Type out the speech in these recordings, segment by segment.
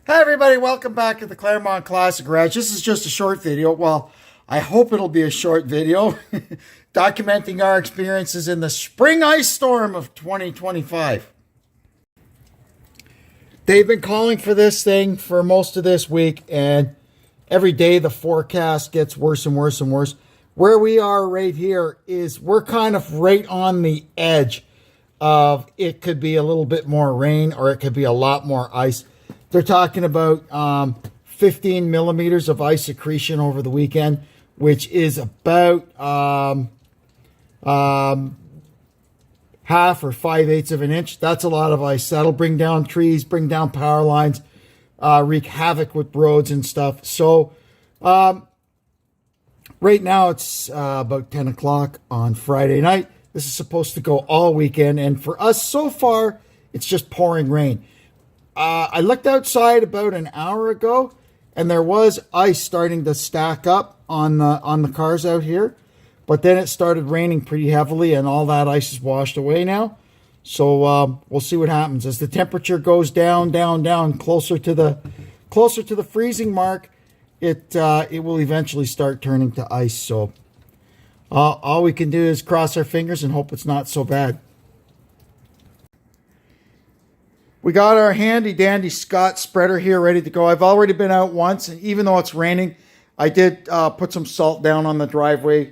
Hi everybody, welcome back to the Claremont Classic Garage. This is just a short video. Well, I hope it'll be a short video documenting our experiences in the spring ice storm of 2025. They've been calling for this thing for most of this week, and every day the forecast gets worse and worse and worse. Where we are right here is we're kind of right on the edge of it could be a little bit more rain or it could be a lot more ice. They're talking about 15 millimeters of ice accretion over the weekend, which is about half or 5/8 of an inch. That's a lot of ice. That'll bring down trees, bring down power lines, wreak havoc with roads and stuff. So right now it's about 10 o'clock on Friday night. This is supposed to go all weekend. And for us so far, it's just pouring rain. I looked outside about an hour ago, and there was ice starting to stack up on the cars out here. But then it started raining pretty heavily, and all that ice is washed away now. So we'll see what happens as the temperature goes down, closer to the freezing mark. It will eventually start turning to ice. So all we can do is cross our fingers and hope it's not so bad. We got our handy dandy Scott spreader here ready to go. I've already been out once, and even though it's raining, I did put some salt down on the driveway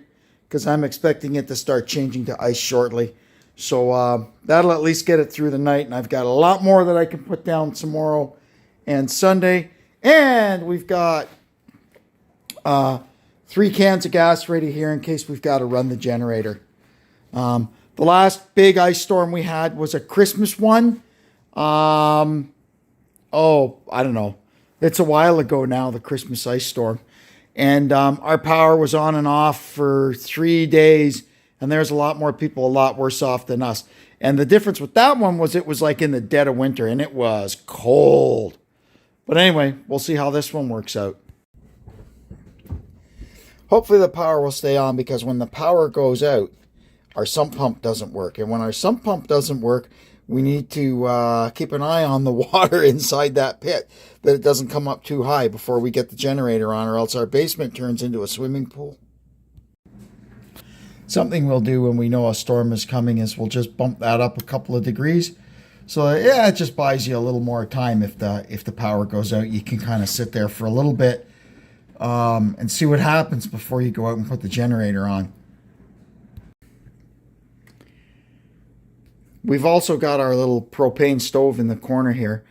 because I'm expecting it to start changing to ice shortly. So that'll at least get it through the night, and I've got a lot more that I can put down tomorrow and Sunday. And we've got 3 cans of gas ready here in case we've got to run the generator. The last big ice storm we had was a Christmas one. I don't know. It's a while ago now, the Christmas ice storm. And our power was on and off for 3 days. And there's a lot more people a lot worse off than us. And the difference with that one was it was like in the dead of winter and it was cold. But anyway, we'll see how this one works out. Hopefully the power will stay on, because when the power goes out, our sump pump doesn't work. And when our sump pump doesn't work, we need to keep an eye on the water inside that pit, that it doesn't come up too high before we get the generator on, or else our basement turns into a swimming pool. Something we'll do when we know a storm is coming is we'll just bump that up a couple of degrees. So yeah, it just buys you a little more time. If the power goes out, you can kind of sit there for a little bit and see what happens before you go out and put the generator on. We've also got our little propane stove in the corner here.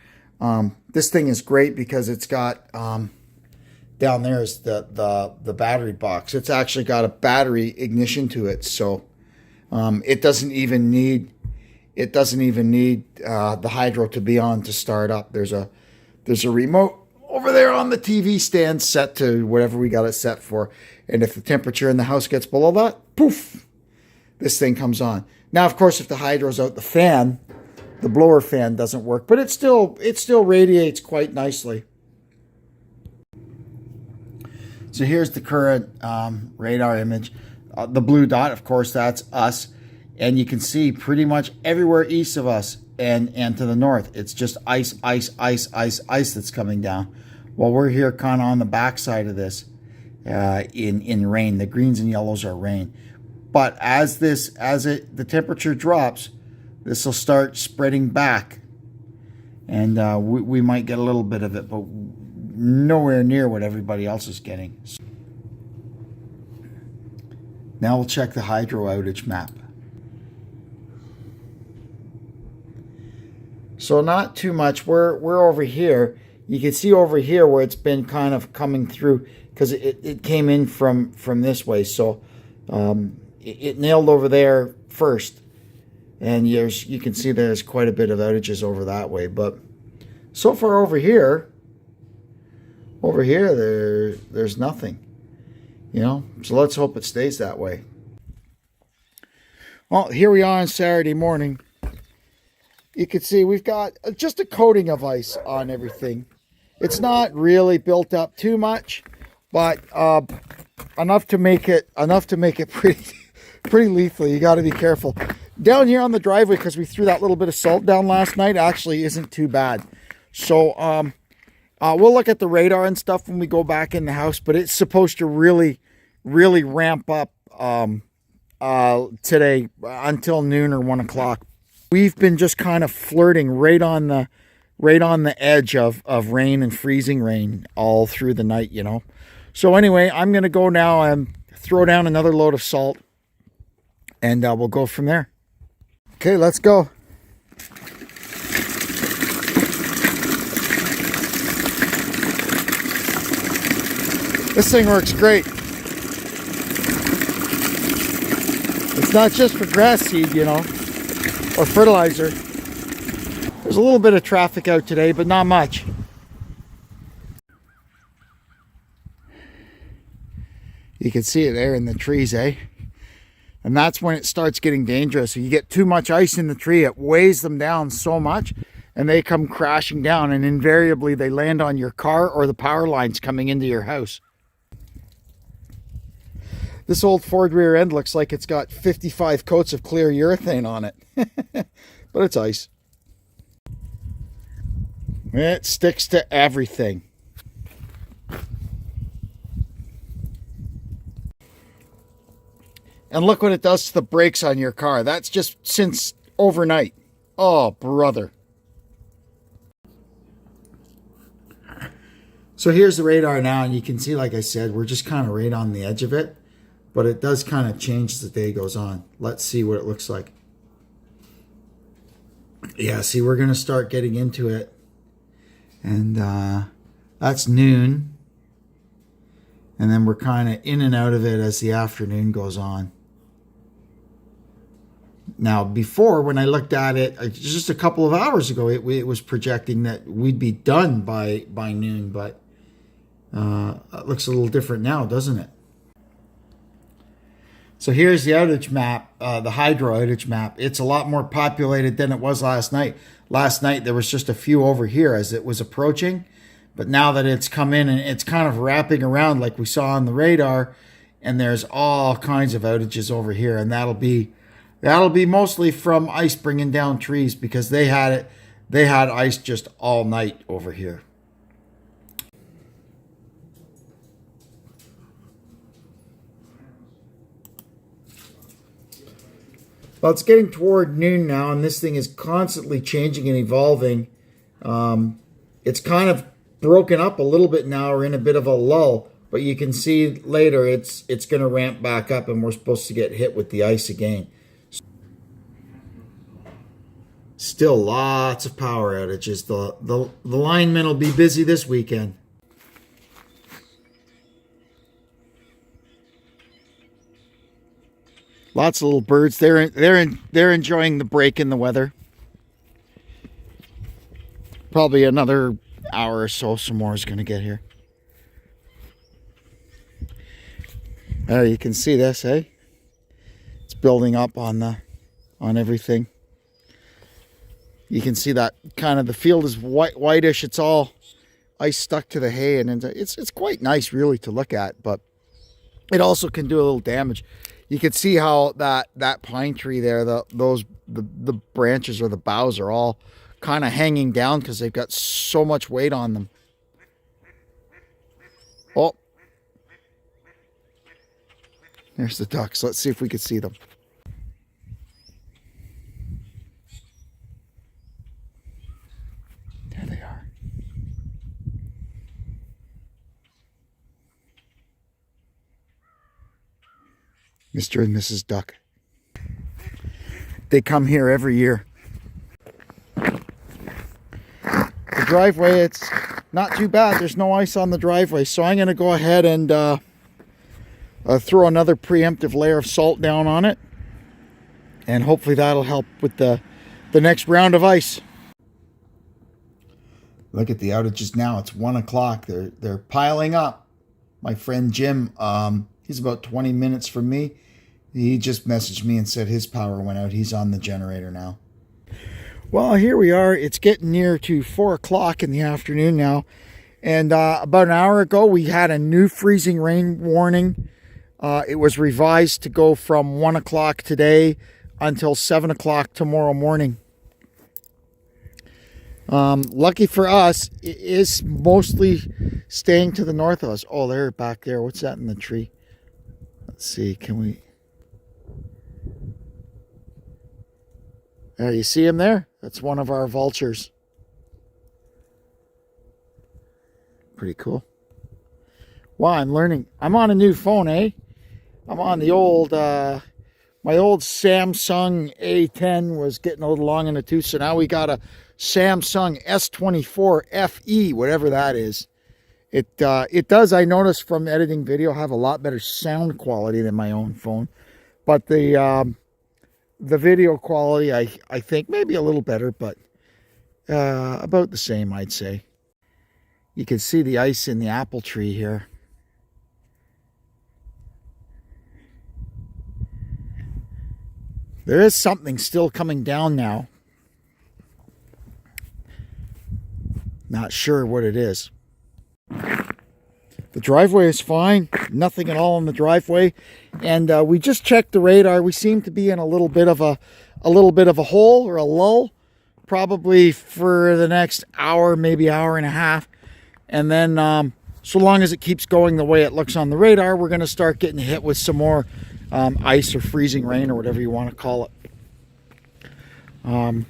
This thing is great because it's got down there is the battery box. It's actually got a battery ignition to it, so it doesn't even need the hydro to be on to start up. There's a remote over there on the TV stand set to whatever we got it set for, and if the temperature in the house gets below that, poof, this thing comes on. Now, of course, if the hydro's out, the blower fan doesn't work, but it still radiates quite nicely. So here's the current radar image. The blue dot, of course, that's us. And you can see pretty much everywhere east of us and to the north, it's just ice that's coming down. While we're here kind of on the backside of this in rain. The greens and yellows are rain. But as the temperature drops, this will start spreading back, and we might get a little bit of it, but nowhere near what everybody else is getting. Now we'll check the hydro outage map. So not too much. We're over here. You can see over here where it's been kind of coming through, because it came in from this way. So it nailed over there first, and you can see there's quite a bit of outages over that way. But so far over here there's nothing, so let's hope it stays that way. Well, here we are on Saturday morning. You can see we've got just a coating of ice on everything. It's not really built up too much, but enough to make it pretty lethal. You got to be careful. Down here on the driveway, because we threw that little bit of salt down last night, actually isn't too bad. So We'll look at the radar and stuff when we go back in the house, but it's supposed to really, really ramp up today until noon or 1 o'clock. We've been just kind of flirting right on the edge of rain and freezing rain all through the night, you know. So anyway, I'm going to go now and throw down another load of salt, and we'll go from there. Okay, let's go. This thing works great. It's not just for grass seed, you know, or fertilizer. There's a little bit of traffic out today, but not much. You can see it there in the trees, eh? And that's when it starts getting dangerous. You get too much ice in the tree, it weighs them down so much, and they come crashing down, and invariably they land on your car or the power lines coming into your house. This old Ford rear end looks like it's got 55 coats of clear urethane on it. But it's ice. It sticks to everything. And look what it does to the brakes on your car. That's just since overnight. Oh, brother. So here's the radar now, and you can see, like I said, we're just kind of right on the edge of it. But it does kind of change as the day goes on. Let's see what it looks like. Yeah, see, we're going to start getting into it. And that's noon. And then we're kind of in and out of it as the afternoon goes on. Now, before, when I looked at it just a couple of hours ago, it was projecting that we'd be done by noon. But it looks a little different now, doesn't it? So here's the outage map, the hydro outage map. It's a lot more populated than it was last night. Last night there was just a few over here as it was approaching. But now that it's come in and it's kind of wrapping around like we saw on the radar, and there's all kinds of outages over here, and that'll be mostly from ice bringing down trees, because they had ice just all night over here. Well, it's getting toward noon now, and this thing is constantly changing and evolving. It's kind of broken up a little bit now. We're in a bit of a lull, but you can see later it's going to ramp back up, and we're supposed to get hit with the ice again. Still lots of power outages. The linemen will be busy this weekend. Lots of little birds. They're enjoying the break in the weather. Probably another hour or so, some more is going to get here. There, you can see this, eh? It's building up on everything. You can see that kind of the field is whitish. It's all ice stuck to the hay, and it's quite nice really to look at, but it also can do a little damage. You can see how that pine tree there, the branches or the boughs are all kind of hanging down because they've got so much weight on them. Oh, there's the ducks. Let's see if we can see them. There they are. Mr. and Mrs. Duck. They come here every year. The driveway, it's not too bad. There's no ice on the driveway, so I'm going to go ahead and throw another preemptive layer of salt down on it, and hopefully that'll help with the next round of ice. Look at the outages now. It's 1 o'clock. They're piling up. My friend Jim, he's about 20 minutes from me. He just messaged me and said his power went out. He's on the generator now. Well, here we are. It's getting near to 4 o'clock in the afternoon now. And about an hour ago, we had a new freezing rain warning. It was revised to go from 1 o'clock today until 7 o'clock tomorrow morning. Lucky for us, it is mostly staying to the north of us. Oh, they're back there. What's that in the tree? Let's see. Can we... There, you see him there? That's one of our vultures. Pretty cool. Wow, I'm learning. I'm on a new phone, eh? I'm on the old, my old Samsung A10 was getting a little long in the tooth, so now we got a Samsung S24 FE, whatever that is. It does, I noticed from editing video, have a lot better sound quality than my own phone. But the video quality, I think, maybe a little better, but about the same, I'd say. You can see the ice in the apple tree here. There is something still coming down now. Not sure what it is. The driveway is fine. Nothing at all in the driveway. And we just checked the radar. We seem to be in a little bit of a hole or a lull, probably for the next hour, maybe hour and a half. And then so long as it keeps going the way it looks on the radar, we're going to start getting hit with some more ice or freezing rain or whatever you want to call it.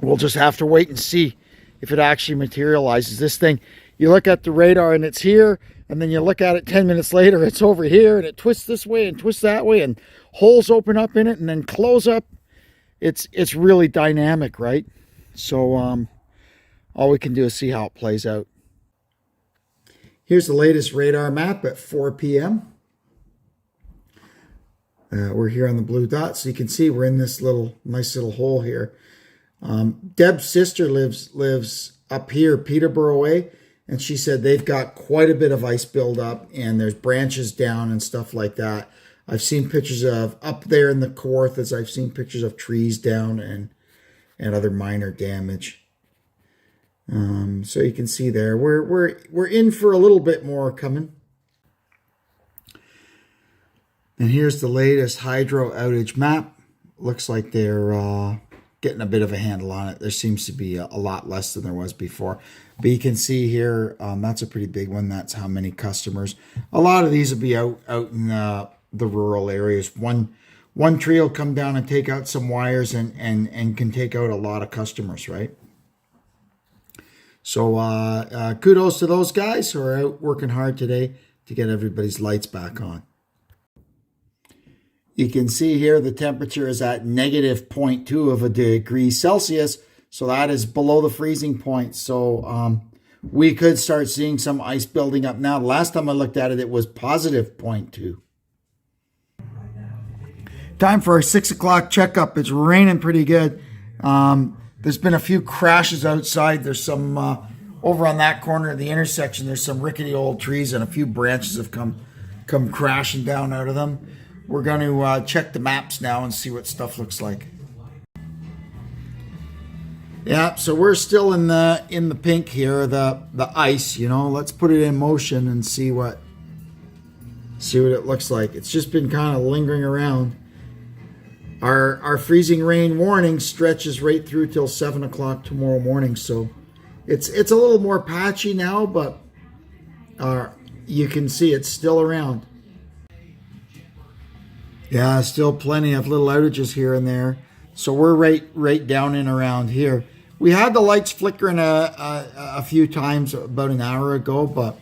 We'll just have to wait and see if it actually materializes. This thing, you look at the radar and it's here, and then you look at it 10 minutes later, it's over here, and it twists this way and twists that way, and holes open up in it and then close up. It's really dynamic, right? So all we can do is see how it plays out. Here's the latest radar map at 4 p.m. We're here on the blue dot, so you can see we're in this nice little hole here. Deb's sister lives up here, Peterborough way, and she said they've got quite a bit of ice buildup, and there's branches down and stuff like that. I've seen pictures of up there in the Kawarthas. I've seen pictures of trees down and other minor damage. So you can see there, we're in for a little bit more coming. And here's the latest hydro outage map. Looks like they're getting a bit of a handle on it. There seems to be a lot less than there was before. But you can see here, that's a pretty big one. That's how many customers. A lot of these will be out in the rural areas. One tree will come down and take out some wires and can take out a lot of customers, right? So kudos to those guys who are out working hard today to get everybody's lights back on. You can see here the temperature is at negative 0.2 of a degree Celsius. So that is below the freezing point. So we could start seeing some ice building up now. The last time I looked at it, it was positive 0.2. Time for our 6 o'clock checkup. It's raining pretty good. There's been a few crashes outside. There's some, over on that corner of the intersection, there's some rickety old trees and a few branches have come crashing down out of them. We're going to check the maps now and see what stuff looks like. Yeah, so we're still in the pink here, the ice, you know. Let's put it in motion and see what it looks like. It's just been kind of lingering around. Our freezing rain warning stretches right through till 7 o'clock tomorrow morning, so it's a little more patchy now, but you can see it's still around. Yeah, still plenty of little outages here and there. So we're right down in around here. We had the lights flickering a few times about an hour ago, but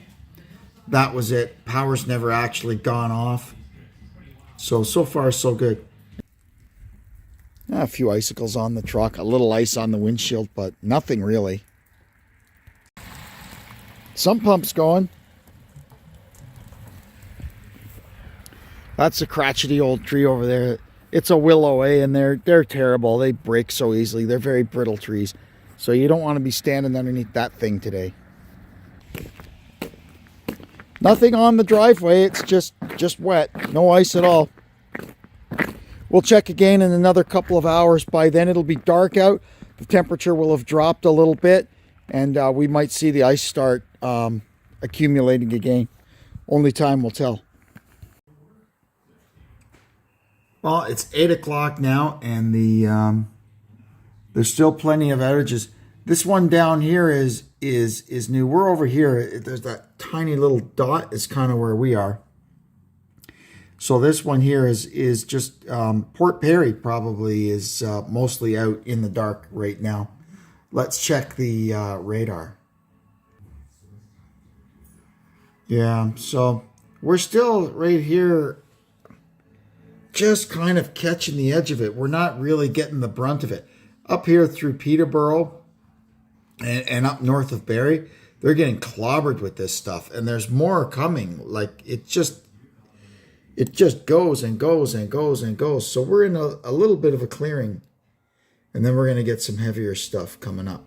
that was it. Power's never actually gone off. So far, so good. A few icicles on the truck, a little ice on the windshield, but nothing really. Some pumps going. That's a crotchety old tree over there. It's a willow, and they're terrible. They break so easily. They're very brittle trees. So you don't want to be standing underneath that thing today. Nothing on the driveway. It's just wet. No ice at all. We'll check again in another couple of hours. By then it'll be dark out. The temperature will have dropped a little bit, and we might see the ice start accumulating again. Only time will tell. Well, it's 8 o'clock now, and there's still plenty of outages. This one down here is new. We're over here. There's that tiny little dot is kind of where we are. So this one here is just Port Perry probably is mostly out in the dark right now. Let's check the radar. Yeah, so we're still right here just kind of catching the edge of it. We're not really getting the brunt of it. Up here through Peterborough and up north of Barrie, they're getting clobbered with this stuff. And there's more coming. Like, it just goes and goes and goes and goes. So we're in a little bit of a clearing. And then we're going to get some heavier stuff coming up.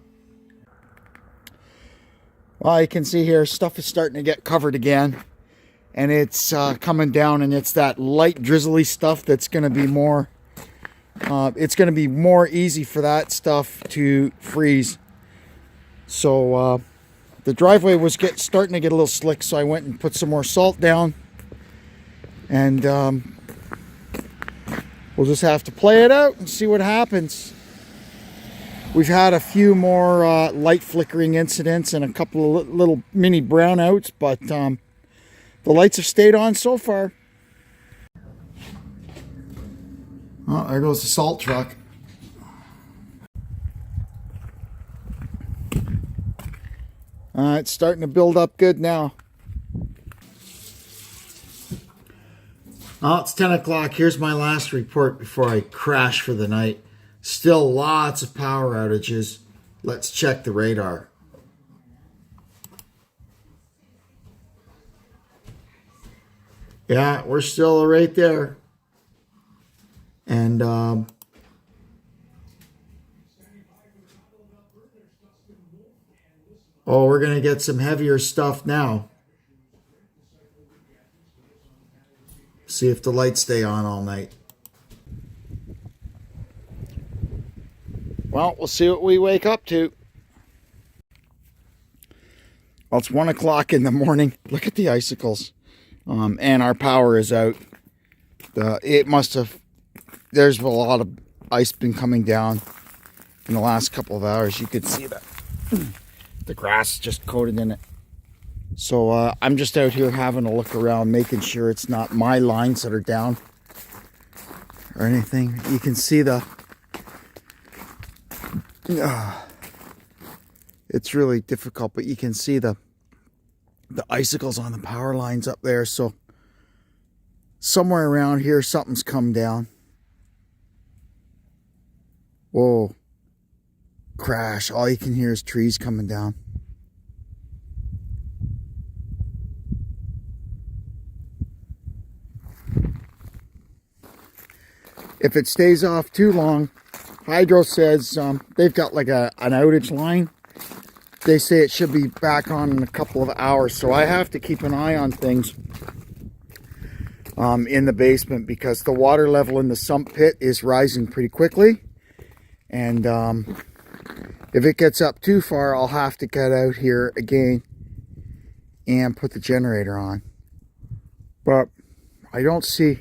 Well, you can see here, stuff is starting to get covered again. And it's coming down, and it's that light drizzly stuff that's going to be more... it's going to be more easy for that stuff to freeze. So the driveway was starting to get a little slick, so I went and put some more salt down. And we'll just have to play it out and see what happens. We've had a few more light flickering incidents and a couple of little mini brownouts, but the lights have stayed on so far. Oh, there goes the salt truck. It's starting to build up good now. Oh, it's 10 o'clock. Here's my last report before I crash for the night. Still lots of power outages. Let's check the radar. Yeah, we're still right there. And oh, we're going to get some heavier stuff now. See if the lights stay on all night. Well, we'll see what we wake up to. Well, it's 1 o'clock in the morning. Look at the icicles. And our power is out. It must have... There's a lot of ice been coming down in the last couple of hours. You could see that. The grass is just coated in it. So I'm just out here having a look around, making sure it's not my lines that are down or anything. You can see the... it's really difficult, but you can see the icicles on the power lines up there. So somewhere around here, something's come down. Whoa. Crash. All you can hear is trees coming down. If it stays off too long, Hydro says they've got like an outage line. They say it should be back on in a couple of hours. So I have to keep an eye on things in the basement because the water level in the sump pit is rising pretty quickly. And if it gets up too far, I'll have to get out here again and put the generator on. But I don't see...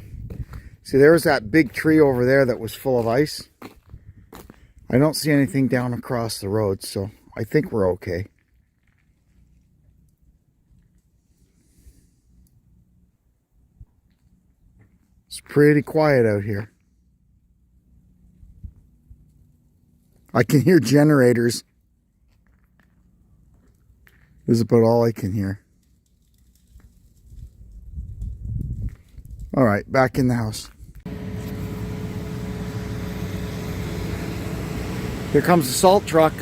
See, there was that big tree over there that was full of ice. I don't see anything down across the road, so I think we're okay. It's pretty quiet out here. I can hear generators. This is about all I can hear. All right, back in the house. Here comes the salt truck.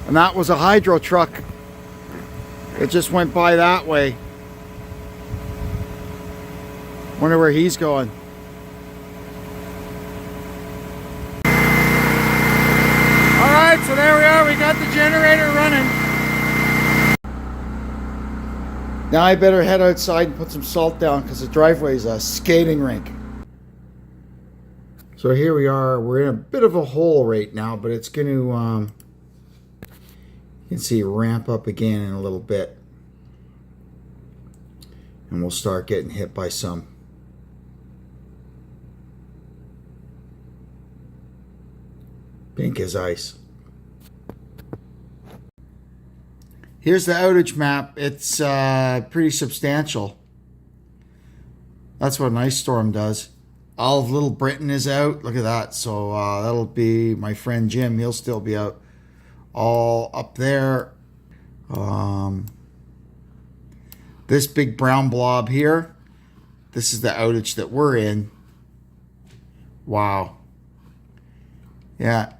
And that was a Hydro truck. It just went by that way. Wonder where he's going. Alright, so there we are. We got the generator running. Now I better head outside and put some salt down because the driveway is a skating rink. So here we are. We're in a bit of a hole right now, but it's going to, you can see, ramp up again in a little bit. And we'll start getting hit by some Pink as ice. Here's the outage map. It's pretty substantial. That's what an ice storm does. All of Little Britain is out. Look at that. So that'll be my friend Jim. He'll still be out. All up there. This big brown blob here. This is the outage that we're in. Wow. Yeah.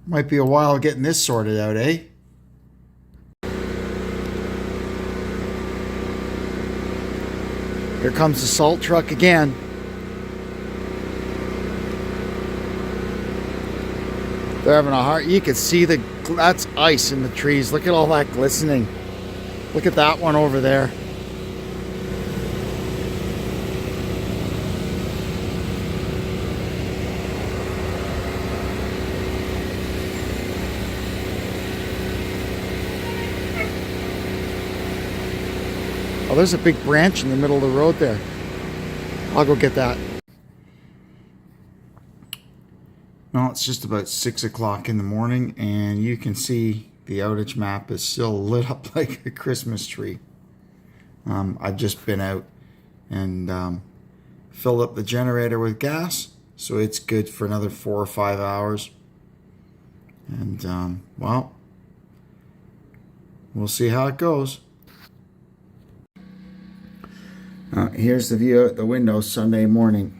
Might be a while getting this sorted out, eh? Here comes the salt truck again. They're having a hard... You can see that's ice in the trees. Look at all that glistening. Look at that one over there. Oh, there's a big branch in the middle of the road there. I'll go get that. Well, it's just about 6 o'clock in the morning, and you can see the outage map is still lit up like a Christmas tree. I've just been out and filled up the generator with gas, so it's good for another 4 or 5 hours. And, well, we'll see how it goes. Here's the view out the window Sunday morning.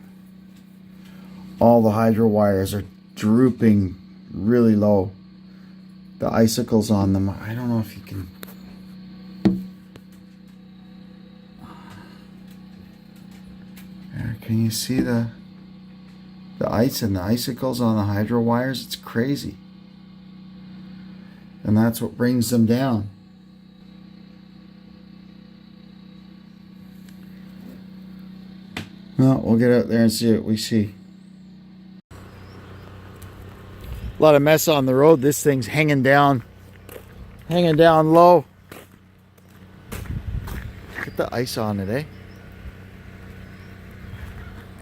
All the hydro wires are drooping really low. The icicles on them, I don't know if you can... Can you see the ice and the icicles on the hydro wires? It's crazy. And that's what brings them down. Well, we'll get out there and see what we see. A lot of mess on the road. This thing's hanging down low. Look at the ice on it, eh?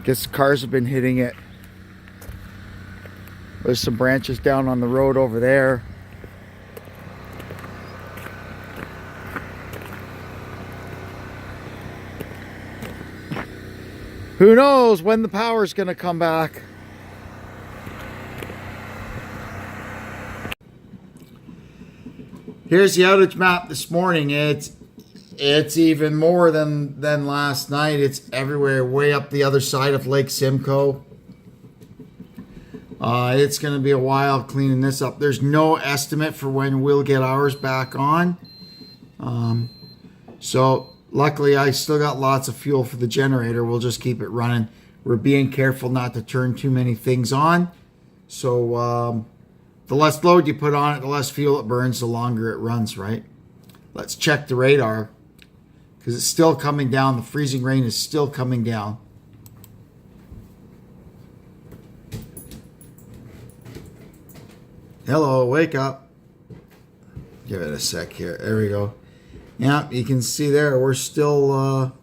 Guess cars have been hitting it. There's some branches down on the road over there. Who knows when the power's gonna come back? Here's the outage map this morning. It's even more than last night. It's everywhere, way up the other side of Lake Simcoe. It's gonna be a while cleaning this up. There's no estimate for when we'll get ours back on. So luckily, I still got lots of fuel for the generator. We'll just keep it running. We're being careful not to turn too many things on. So the less load you put on it, the less fuel it burns, the longer it runs, right? Let's check the radar because it's still coming down. The freezing rain is still coming down. Hello, wake up. Give it a sec here. There we go. Yeah, you can see there, we're still,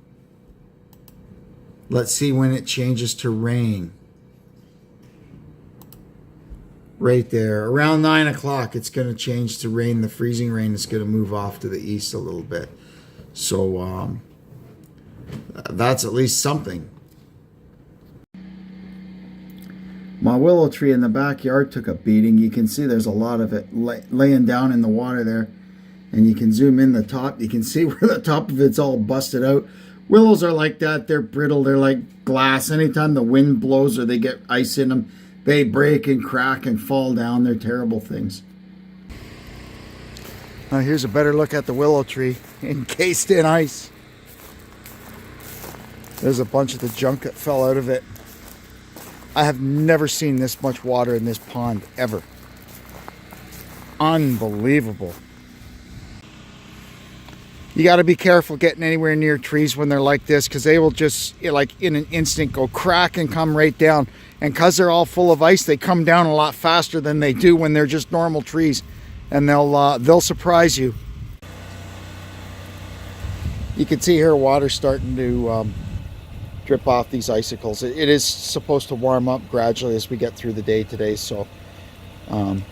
let's see when it changes to rain. Right there, around 9 o'clock, it's going to change to rain. The freezing rain is going to move off to the east a little bit. So, that's at least something. My willow tree in the backyard took a beating. You can see there's a lot of it laying down in the water there. And you can zoom in the top. You can see where the top of it's all busted out. Willows are like that. They're brittle. They're like glass. Anytime the wind blows or they get ice in them, they break and crack and fall down. They're terrible things. Now here's a better look at the willow tree encased in ice. There's a bunch of the junk that fell out of it. I have never seen this much water in this pond ever. Unbelievable. You got to be careful getting anywhere near trees when they're like this, because they will just, like in an instant, go crack and come right down. And because they're all full of ice, they come down a lot faster than they do when they're just normal trees. And they'll surprise you. You can see here water starting to drip off these icicles. It is supposed to warm up gradually as we get through the day today, so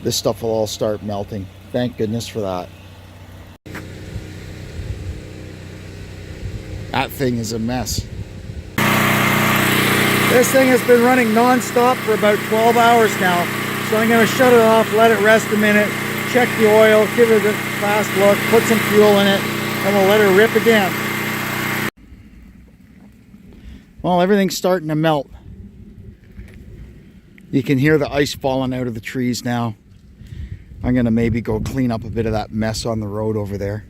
this stuff will all start melting. Thank goodness for that. That thing is a mess. This thing has been running non-stop for about 12 hours now, so I'm going to shut it off, let it rest a minute, check the oil, give it a fast look, put some fuel in it, and we'll let her rip again. Well, everything's starting to melt. You can hear the ice falling out of the trees now. I'm going to maybe go clean up a bit of that mess on the road over there.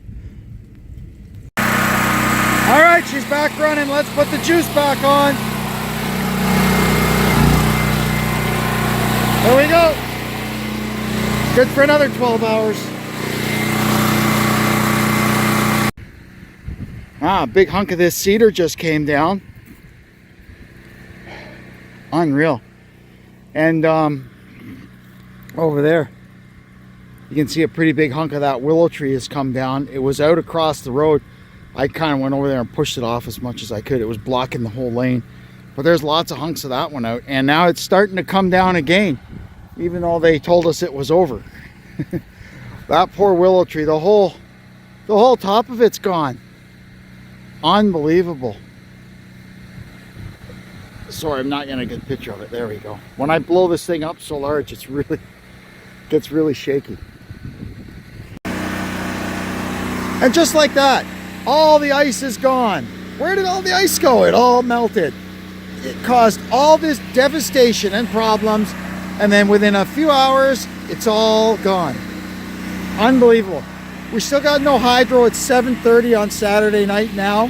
All right, she's back running. Let's put the juice back on. There we go. Good for another 12 hours. Ah, a big hunk of this cedar just came down. Unreal. And over there, you can see a pretty big hunk of that willow tree has come down. It was out across the road. I kind of went over there and pushed it off as much as I could. It was blocking the whole lane. But there's lots of hunks of that one out. And now it's starting to come down again, even though they told us it was over. That poor willow tree, the whole top of it's gone. Unbelievable. Sorry, I'm not getting a good picture of it. There we go. When I blow this thing up so large, it gets really shaky. And just like that, all the ice is gone. Where did all the ice go? It all melted. It caused all this devastation and problems, and then within a few hours, it's all gone. Unbelievable. We still got no hydro. It's 7:30 on Saturday night now.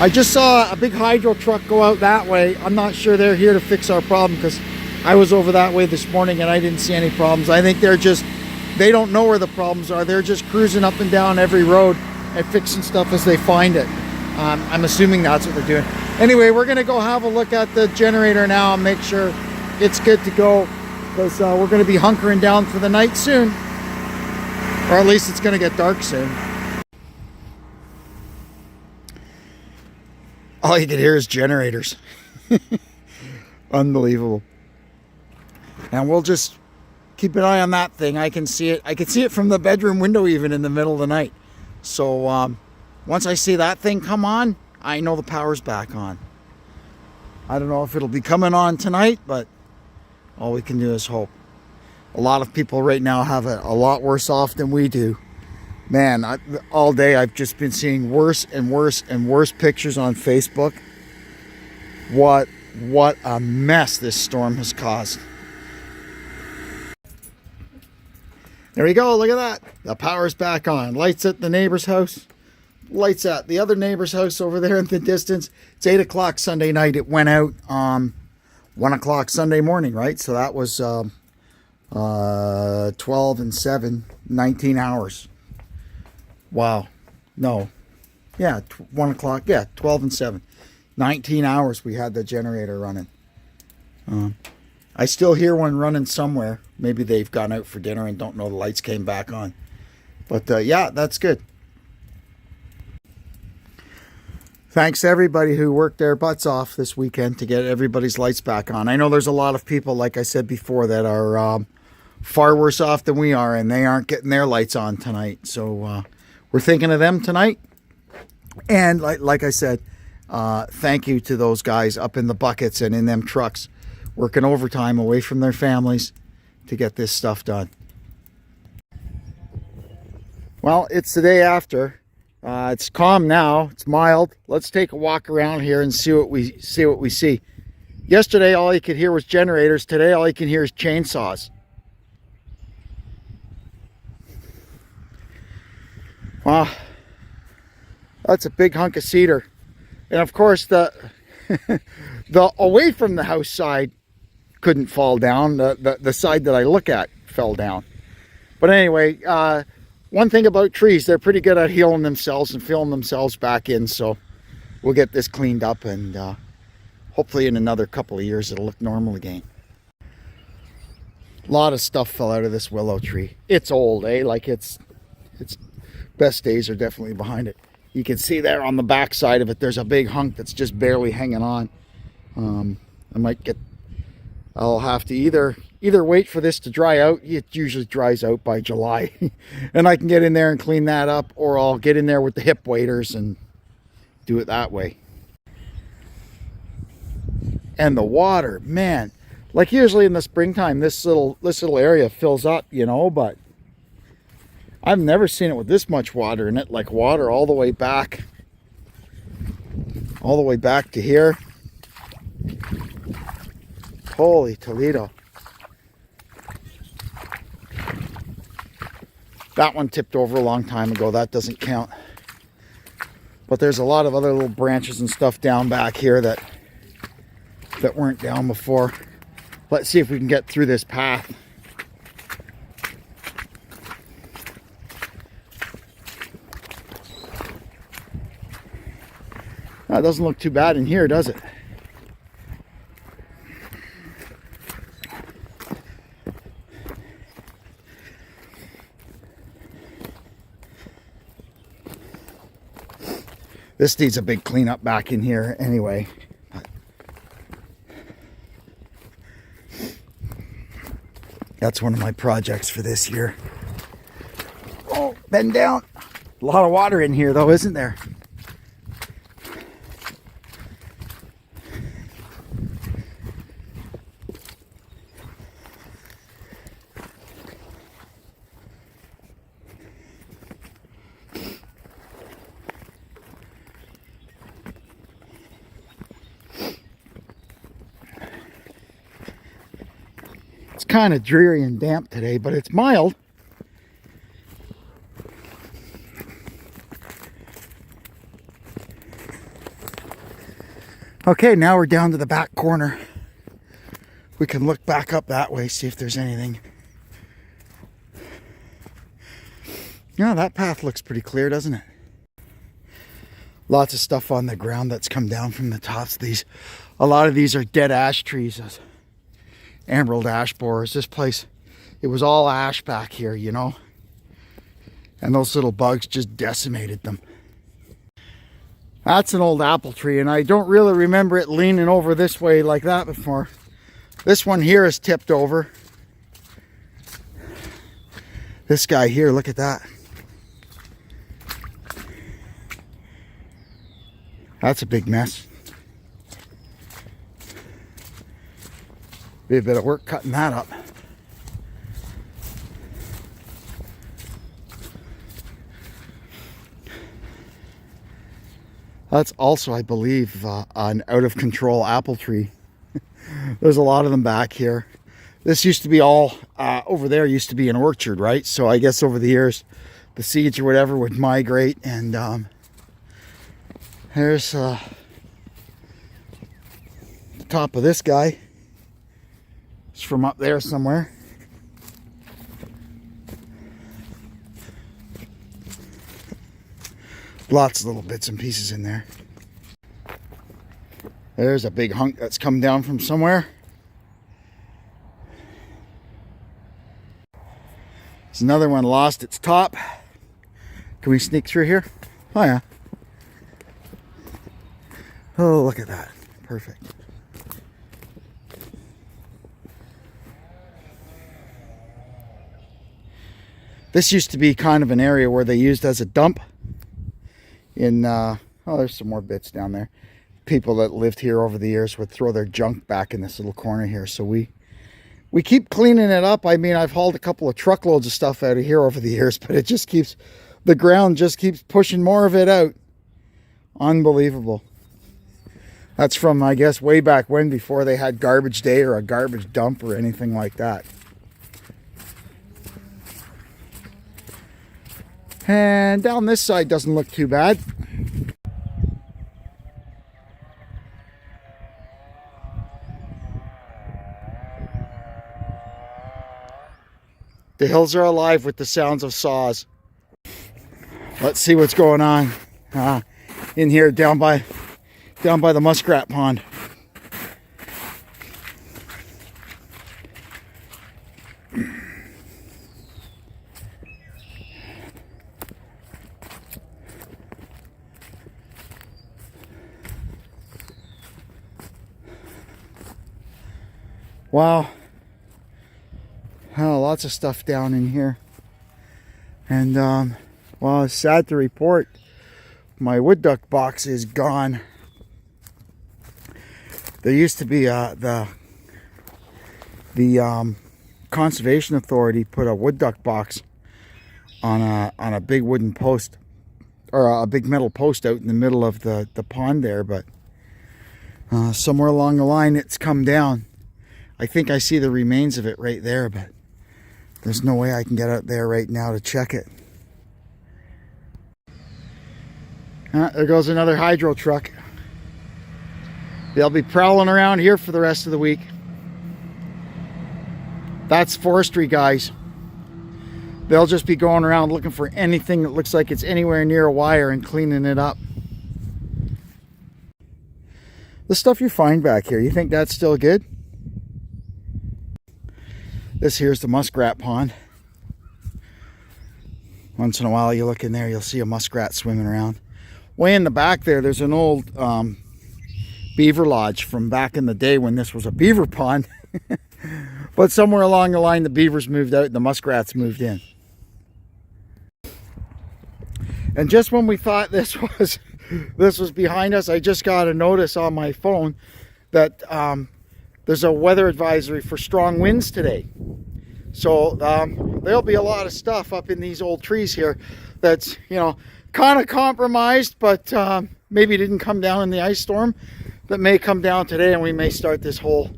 I just saw a big hydro truck go out that way. I'm not sure they're here to fix our problem, because I was over that way this morning and I didn't see any problems. I think they don't know where the problems are. They're just cruising up and down every road and fixing stuff as they find it. I'm assuming that's what they're doing. Anyway, we're gonna go have a look at the generator now and make sure it's good to go, because we're gonna be hunkering down for the night soon. Or at least it's gonna get dark soon. All you can hear is generators. Unbelievable. And we'll just keep an eye on that thing. I can see it. I can see it from the bedroom window even in the middle of the night. So once I see that thing come on, I know the power's back on. I don't know if it'll be coming on tonight, but all we can do is hope. A lot of people right now have it a lot worse off than we do. Man, all day I've just been seeing worse and worse and worse pictures on Facebook. What a mess this storm has caused. There we go, look at that. The power's back on. Lights at the neighbor's house. Lights at the other neighbor's house over there in the distance. It's 8 o'clock Sunday night. It went out 1 o'clock Sunday morning, right? So that was 12 and 7, 19 hours. Wow. No. Yeah, 1 o'clock. Yeah, 12 and 7. 19 hours we had the generator running. I still hear one running somewhere. Maybe they've gone out for dinner and don't know the lights came back on. But yeah, that's good. Thanks to everybody who worked their butts off this weekend to get everybody's lights back on. I know there's a lot of people, like I said before, that are far worse off than we are, and they aren't getting their lights on tonight. So we're thinking of them tonight. And like I said, thank you to those guys up in the buckets and in them trucks working overtime away from their families to get this stuff done. Well, it's the day after. It's calm now. It's mild. Let's take a walk around here and see what we see. Yesterday, all you could hear was generators. Today, all you can hear is chainsaws. Wow, that's a big hunk of cedar. And of course, the away from the house side couldn't fall down. The side that I look at fell down. But anyway, one thing about trees, they're pretty good at healing themselves and filling themselves back in. So we'll get this cleaned up, and hopefully in another couple of years it'll look normal again. A lot of stuff fell out of this willow tree. It's old, eh? Like its best days are definitely behind it. You can see there on the back side of it, there's a big hunk that's just barely hanging on. I'll have to either wait for this to dry out. It usually dries out by July. And I can get in there and clean that up, or I'll get in there with the hip waders and do it that way. And the water, man, like usually in the springtime, this little area fills up, you know, but I've never seen it with this much water in it, like water all the way back to here. Holy Toledo. That one tipped over a long time ago. That doesn't count. But there's a lot of other little branches and stuff down back here that weren't down before. Let's see if we can get through this path. That doesn't look too bad in here, does it? This needs a big cleanup back in here anyway. That's one of my projects for this year. Oh, bend down. A lot of water in here though, isn't there? Kind of dreary and damp today, but it's mild. Okay, now we're down to the back corner. We can look back up that way, see if there's anything. Yeah, that path looks pretty clear, doesn't it? Lots of stuff on the ground that's come down from the tops of these. A lot of these are dead ash trees. Emerald ash borers. This place, it was all ash back here, you know, and those little bugs just decimated them. That's an old apple tree, and I don't really remember it leaning over this way like that before. This one here is tipped over. This guy here, look at that. That's a big mess. Be a bit of work cutting that up. That's also, I believe, an out-of-control apple tree. There's a lot of them back here. This used to be all, over there used to be an orchard, right? So I guess over the years, the seeds or whatever would migrate, and there's the top of this guy. It's from up there somewhere. Lots of little bits and pieces in there. There's a big hunk that's come down from somewhere. There's another one lost its top. Can we sneak through here? Oh yeah. Oh, look at that. Perfect. This used to be kind of an area where they used as a dump in, oh, there's some more bits down there. People that lived here over the years would throw their junk back in this little corner here. So we keep cleaning it up. I mean, I've hauled a couple of truckloads of stuff out of here over the years, but it just keeps, the ground just keeps pushing more of it out. Unbelievable. That's from, I guess, way back when, before they had garbage day or a garbage dump or anything like that. And down this side doesn't look too bad. The hills are alive with the sounds of saws. Let's see what's going on in here down by the muskrat pond. Wow. Oh, lots of stuff down in here. And, well, it's sad to report, my wood duck box is gone. There used to be the Conservation Authority put a wood duck box on a big wooden post, or a big metal post out in the middle of the pond there, but somewhere along the line it's come down. I think I see the remains of it right there, but there's no way I can get out there right now to check it. There goes another hydro truck. They'll be prowling around here for the rest of the week. That's forestry guys. They'll just be going around looking for anything that looks like it's anywhere near a wire and cleaning it up. The stuff you find back here, you think that's still good? This here's the muskrat pond. Once in a while you look in there, you'll see a muskrat swimming around. Way in the back there, there's an old beaver lodge from back in the day when this was a beaver pond. But somewhere along the line, the beavers moved out and the muskrats moved in. And just when we thought this was behind us, I just got a notice on my phone that there's a weather advisory for strong winds today. So there'll be a lot of stuff up in these old trees here that's, you know, kind of compromised, but maybe didn't come down in the ice storm, that may come down today, and we may start this whole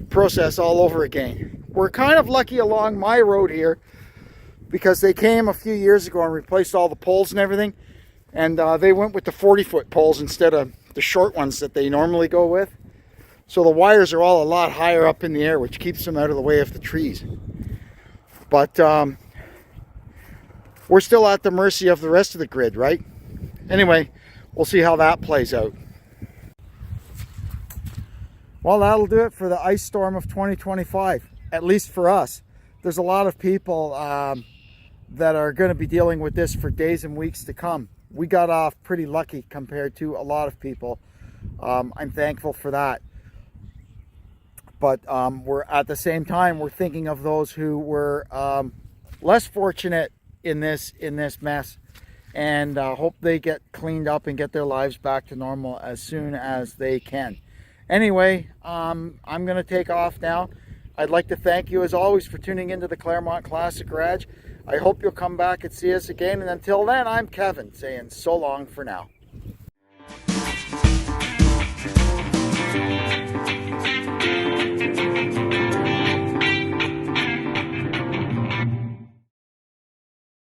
process all over again. We're kind of lucky along my road here because they came a few years ago and replaced all the poles and everything, and they went with the 40-foot poles instead of the short ones that they normally go with. So the wires are all a lot higher up in the air, which keeps them out of the way of the trees. But we're still at the mercy of the rest of the grid, right? Anyway, we'll see how that plays out. Well, that'll do it for the ice storm of 2025, at least for us. There's a lot of people that are going to be dealing with this for days and weeks to come. We got off pretty lucky compared to a lot of people. I'm thankful for that. But we're at the same time, we're thinking of those who were less fortunate in this mess, and hope they get cleaned up and get their lives back to normal as soon as they can. Anyway, I'm going to take off now. I'd like to thank you as always for tuning into the Claremont Classic Garage. I hope you'll come back and see us again, and until then, I'm Kevin saying so long for now.